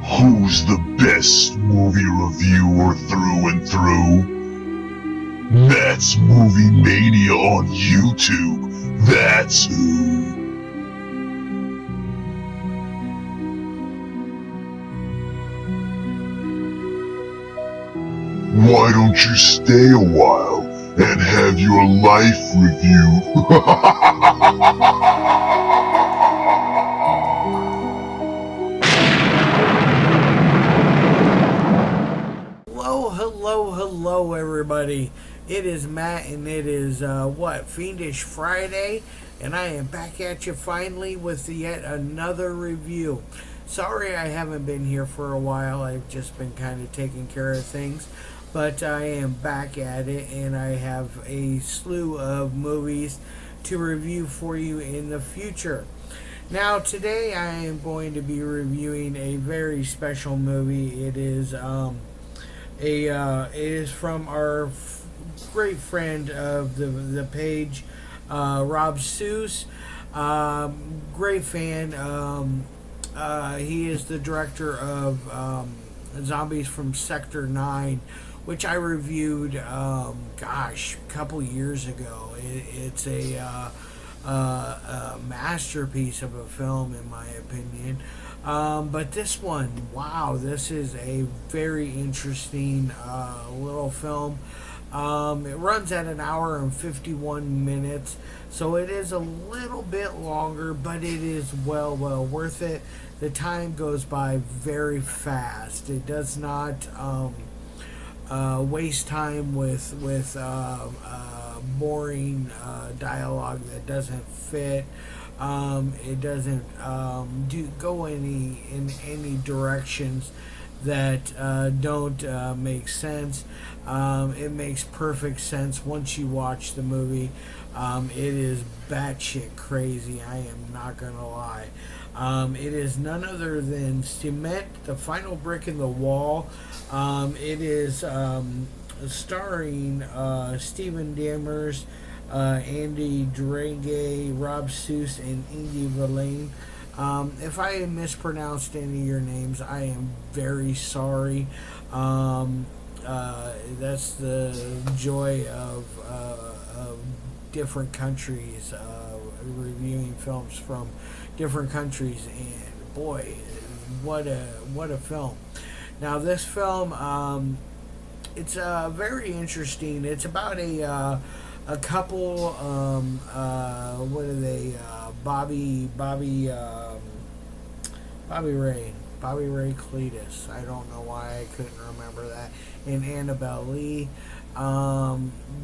Who's the best movie reviewer through and through? That's Movie Mania on YouTube. That's who. Why don't you stay a while and have your life reviewed? Hello, everybody. It is Matt, and it is, Fiendish Friday, and I am back at you finally with yet another review. Sorry I haven't been here for a while. I've just been kind of taking care of things, but I am back at it, and I have a slew of movies to review for you in the future. Now, today I am going to be reviewing a very special movie. It is, it is from our great friend of the page, Rob Ceus. Great fan. He is the director of Zombies from Sector 9, which I reviewed, a couple years ago. It's a masterpiece of a film, in my opinion. But this one, wow, this is a very interesting little film. It runs at an hour and 51 minutes, so it is a little bit longer, but it is well worth it. The time goes by very fast. It does not waste time with boring dialogue that doesn't fit. It doesn't go in any directions that don't make sense. It makes perfect sense once you watch the movie. It is batshit crazy. I am not gonna lie. It is none other than Cement, the final brick in the wall. It is starring Stephen Daemers, Andy Drieghe, Rob Ceus, and Inge Vanleene. If I mispronounced any of your names, I am very sorry. That's the joy of different countries, reviewing films from different countries, and boy, what a film! Now, this film, it's very interesting. It's about a couple. What are they? Bobby Ray Cletus. I don't know why I couldn't remember that. And Annabelle Lee.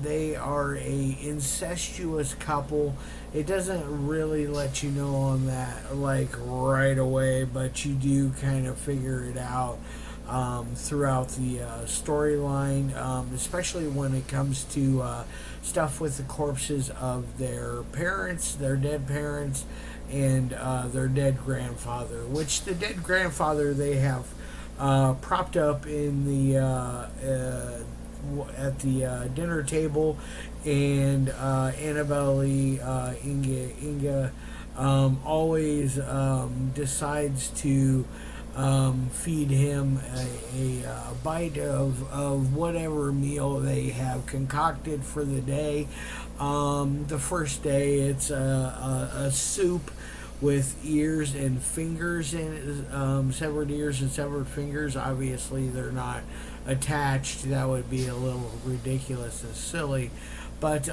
They are a incestuous couple. It doesn't really let you know on that like right away, but you do kind of figure it out throughout the storyline, especially when it comes to stuff with the corpses of their parents, their dead parents, and their dead grandfather, which the dead grandfather they have propped up in the at the dinner table, and Annabelle Lee, Inge always decides to feed him a bite of whatever meal they have concocted for the day. The first day, it's a soup with ears and fingers in it, severed ears and severed fingers. Obviously, they're not attached. That would be a little ridiculous and silly. But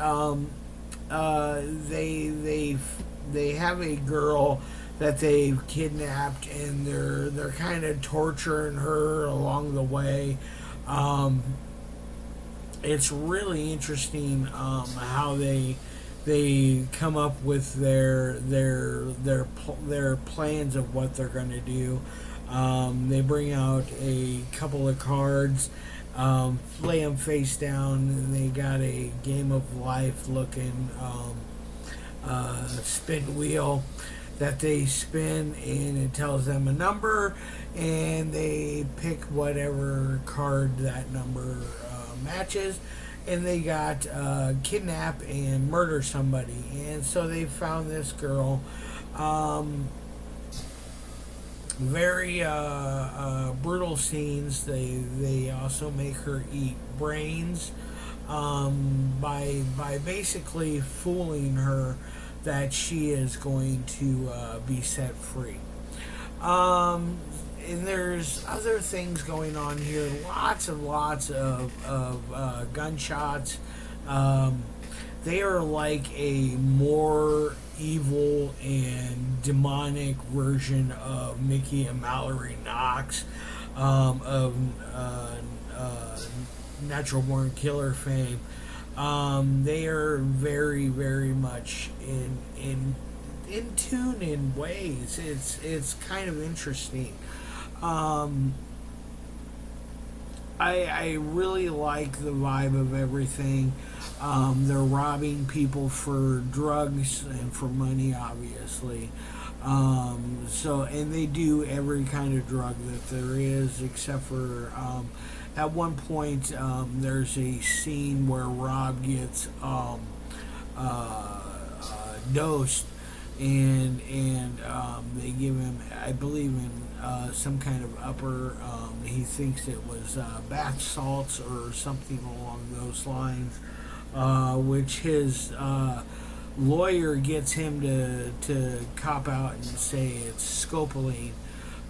they have a girl that they've kidnapped, and they're kind of torturing her along the way. It's really interesting how they come up with their plans of what they're going to do. They bring out a couple of cards, lay them face down, and they got a game of life looking spin wheel that they spin, and it tells them a number, and they pick whatever card that number matches, and they got kidnap and murder somebody. And so they found this girl, Very brutal scenes. They also make her eat brains, by basically fooling her that she is going to be set free. And there's other things going on here. Lots and lots of gunshots. They are like a more evil and demonic version of Mickey and Mallory Knox, of Natural Born Killer fame. They are very, very much in tune in ways. It's kind of interesting. I really like the vibe of everything. They're robbing people for drugs and for money, obviously. And they do every kind of drug that there is, except for at one point there's a scene where Rob gets dosed, and they give him, I believe, in some kind of upper. He thinks it was bath salts or something along those lines, which his lawyer gets him to cop out and say it's scopolamine.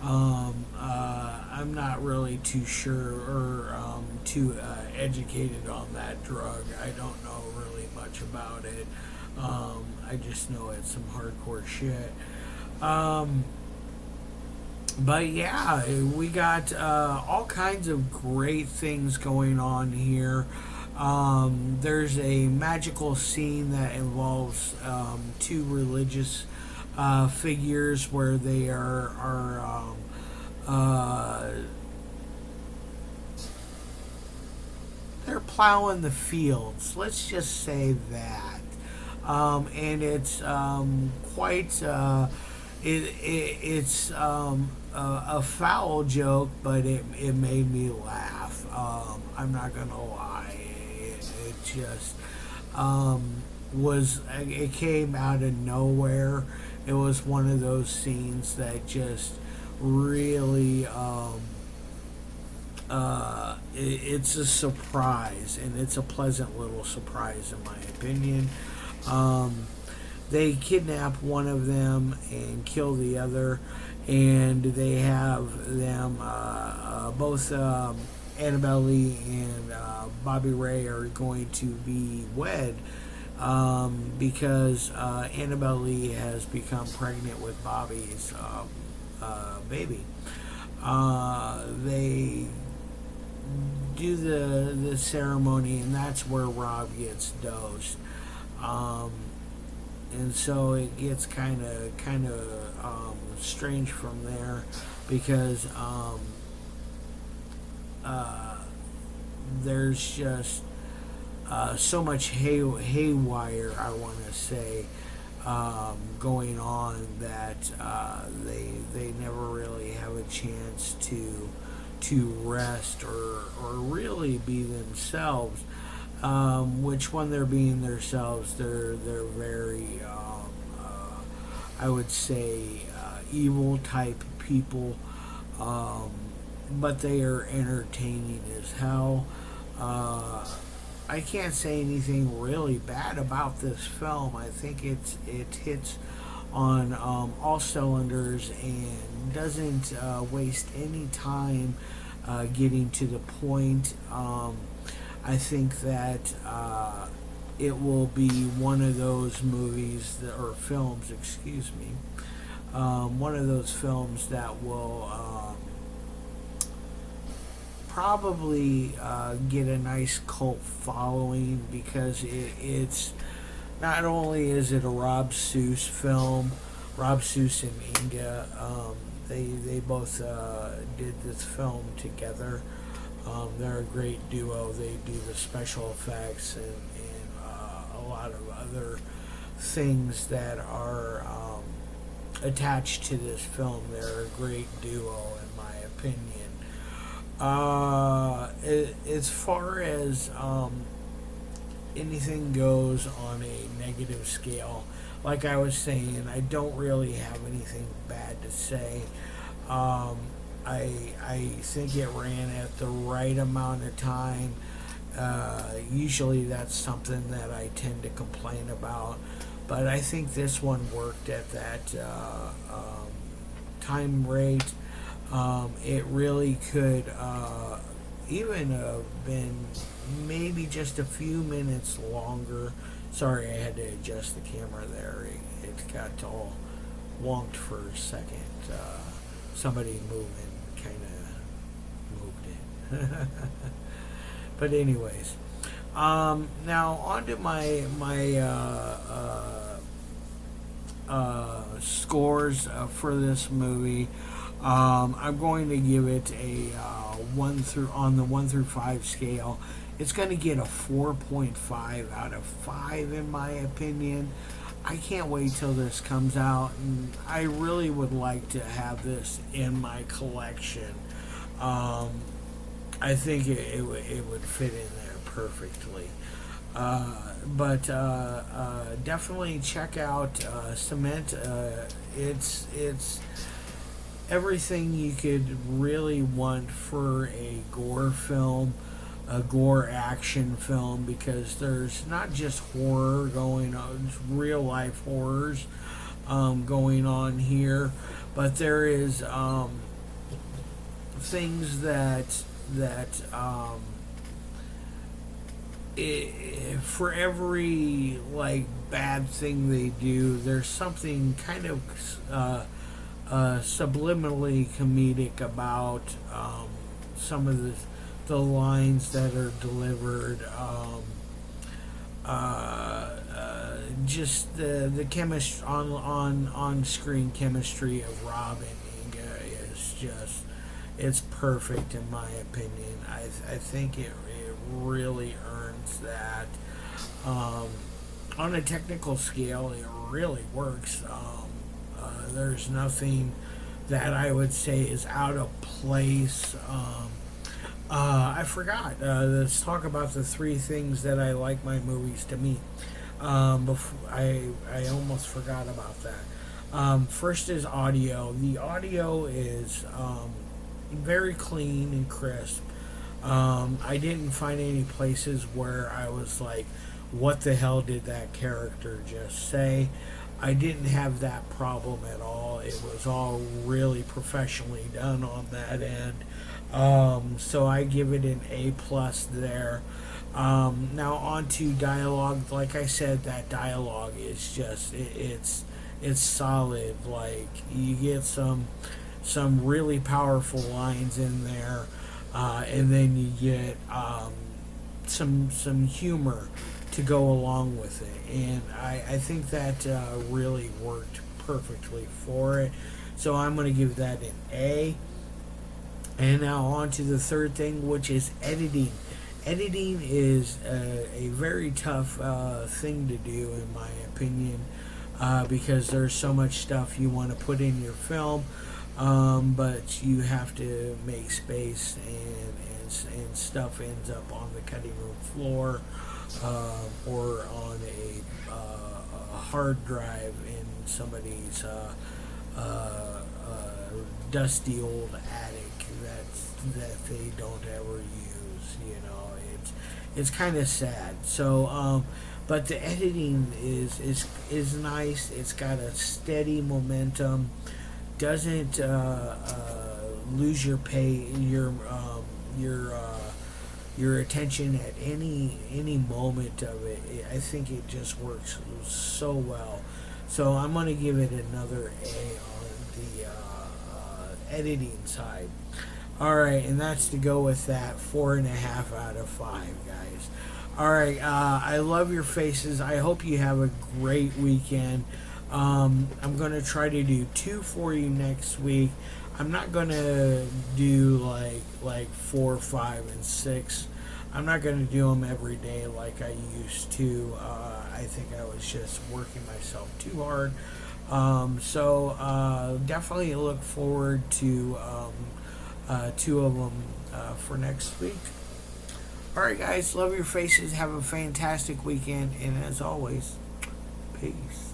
I'm not really too sure or too educated on that drug. I don't know really much about it. I just know it's some hardcore shit. But yeah, we got all kinds of great things going on here. There's a magical scene that involves two religious figures where they are they're plowing the fields. Let's just say that. And it's quite it's a foul joke, but it made me laugh. I'm not gonna lie. It just it came out of nowhere. It was one of those scenes that just really it's a surprise, and it's a pleasant little surprise in my opinion. They kidnap one of them and kill the other, and they have them both Annabelle Lee and Bobby Ray are going to be wed, because Annabelle Lee has become pregnant with Bobby's baby. They do the ceremony, and that's where Rob gets dosed. And so it gets kind of strange from there, because there's just so much haywire, I want to say, going on, that they never really have a chance to rest or really be themselves. Which, when they're being themselves, they're very I would say evil type people, but they are entertaining as hell. I can't say anything really bad about this film. I think it hits on all cylinders and doesn't waste any time getting to the point. I think that it will be one of those movies or films, excuse me, one of those films that will probably get a nice cult following, because it's not only is it a Rob Ceus film. Rob Ceus and Inge, they both did this film together. They're a great duo. They do the special effects and a lot of other things that are attached to this film. They're a great duo, in my opinion. As far as anything goes on a negative scale, like I was saying, I don't really have anything bad to say. I think it ran at the right amount of time. Usually that's something that I tend to complain about, but I think this one worked at that time rate. It really could even have been maybe just a few minutes longer. Sorry, I had to adjust the camera there. It got all wonked for a second. Somebody moving kind of moved it. But anyways, now on to my scores for this movie. I'm going to give it a on the 1 through 5 scale. It's going to get a 4.5 out of 5 in my opinion. I can't wait till this comes out, and I really would like to have this in my collection. I think it would fit in there perfectly. But definitely check out Cement. It's everything you could really want for a gore film, a gore action film, because there's not just horror going on, it's real life horrors going on here, but there is things that for every like bad thing they do, there's something kind of subliminally comedic about some of the lines that are delivered. Just the chemistry on screen chemistry of Rob and Inge is just, it's perfect in my opinion. I think it really earns that. On a technical scale, it really works. There's nothing that I would say is out of place. I forgot. Let's talk about the 3 things that I like my movies to meet. I almost forgot about that. First is audio. The audio is very clean and crisp. I didn't find any places where I was like, what the hell did that character just say? I didn't have that problem at all. It was all really professionally done on that end. So I give it an A plus there. Now on to dialogue. Like I said, that dialogue is just it's solid. Like you get some really powerful lines in there, and then you get some humor to go along with it, and I think that really worked perfectly for it. So I'm going to give that an A. And now on to the third thing, which is editing. Editing is a very tough thing to do, in my opinion, because there's so much stuff you want to put in your film, but you have to make space, and stuff ends up on the cutting room floor, or on a hard drive in somebody's dusty old attic that they don't ever use. It's kind of sad. So but the editing is nice. It's got a steady momentum, doesn't lose your your attention at any moment of it. I think it just works so well. So I'm going to give it another A on the editing side. All right, and that's to go with that 4.5 out of 5, guys. All right, I love your faces. I hope you have a great weekend. I'm going to try to do 2 for you next week. I'm not going to do like 4, 5, and 6. I'm not going to do them every day like I used to. I think I was just working myself too hard. So definitely look forward to 2 of them for next week. All right, guys, love your faces. Have a fantastic weekend, and as always, peace.